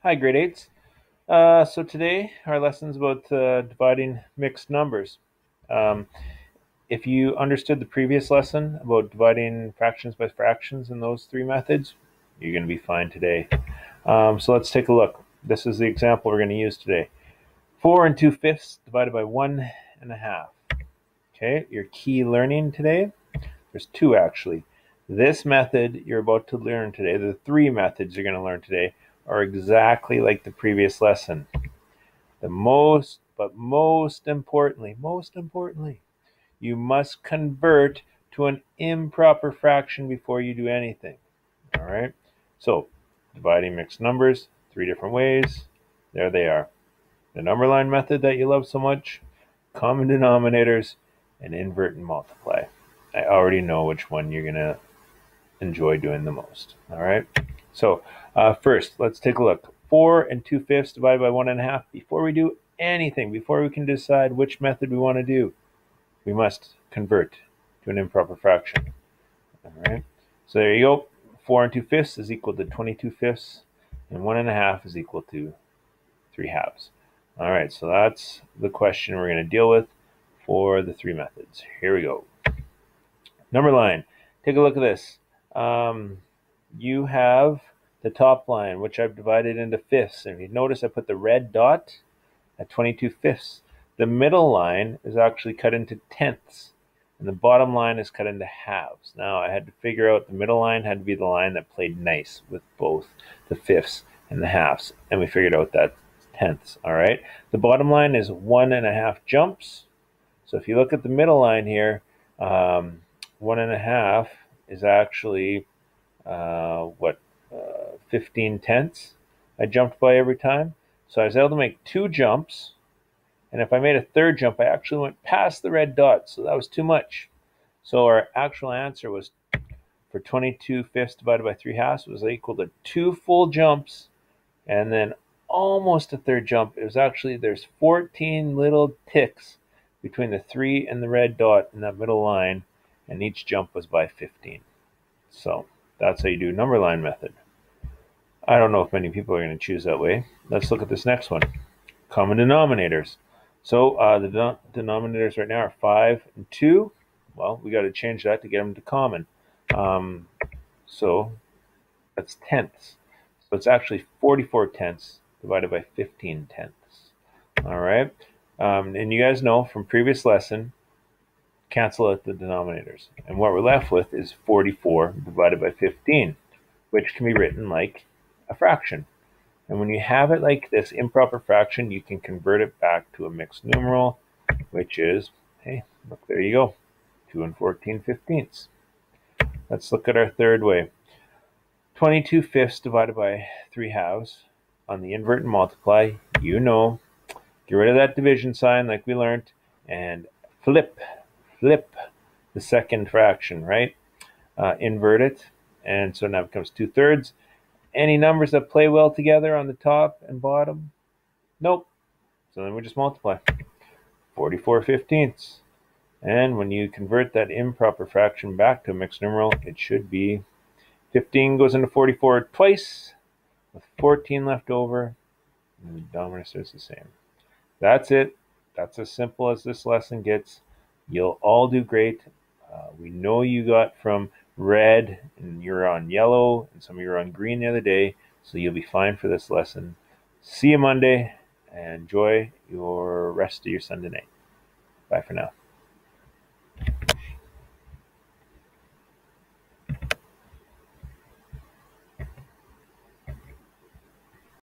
Hi, grade 8s. So today our lesson is about dividing mixed numbers. Um, if you understood the previous lesson about dividing fractions by fractions in those three methods, you're going to be fine today. So let's take a look. This is the example we're going to use today. 4 and 2/5 divided by 1.5. Okay, your key learning today, there's two actually. This method you're about to learn today, the three methods you're going to learn today, are exactly like the previous lesson. Most importantly, you must convert to an improper fraction before you do anything. All right. So, dividing mixed numbers, three different ways. There they are. The number line method that you love so much, common denominators, and invert and multiply. I already know which one you're going to enjoy doing the most. All right. So first, let's take a look. 4 and 2/5 divided by 1.5. Before we do anything, before we can decide which method we want to do, we must convert to an improper fraction. All right. So there you go. 4 and 2/5 is equal to 22/5, and 1.5 is equal to 3/2. All right. So that's the question we're going to deal with for the three methods. Here we go. Number line. Take a look at this. You have the top line, which I've divided into fifths. And if you notice, I put the red dot at 22/5. The middle line is actually cut into tenths, and the bottom line is cut into halves. Now, I had to figure out the middle line had to be the line that played nice with both the fifths and the halves, and we figured out that tenths. All right. The bottom line is 1.5 jumps. So if you look at the middle line here, 1.5 is actually 15 tenths I jumped by every time. So I was able to make two jumps, and if I made a third jump, I actually went past the red dot, so that was too much. So our actual answer was, for 22/5 divided by 3/2 was equal to 2 full jumps and then almost a third jump. It was actually, there's 14 little ticks between the 3 and the red dot in that middle line, and each jump was by 15. So that's how you do number line method. I don't know if many people are going to choose that way. Let's look at this next one. Common denominators. So the denominators right now are 5 and 2. Well, we got to change that to get them to common. So that's tenths. So it's actually 44 tenths divided by 15 tenths. All right. And you guys know from previous lesson, cancel out the denominators. And what we're left with is 44 divided by 15, which can be written like a fraction. And when you have it like this improper fraction, you can convert it back to a mixed numeral, which is, hey, look, there you go, 2 and 14/15. Let's look at our third way. 22/5 divided by 3/2. On the invert and multiply, you know, get rid of that division sign like we learned, and flip the second fraction, right? Invert it, and so now it becomes 2/3. Any numbers that play well together on the top and bottom? Nope. So then we just multiply. 44/15. And when you convert that improper fraction back to a mixed numeral, it should be 15 goes into 44 twice, with 14 left over, and the denominator stays the same. That's it. That's as simple as this lesson gets. You'll all do great. We know you got from red and you're on yellow, and some of you are on green the other day, so you'll be fine for this lesson. See you Monday, and enjoy your rest of your Sunday night. Bye for now.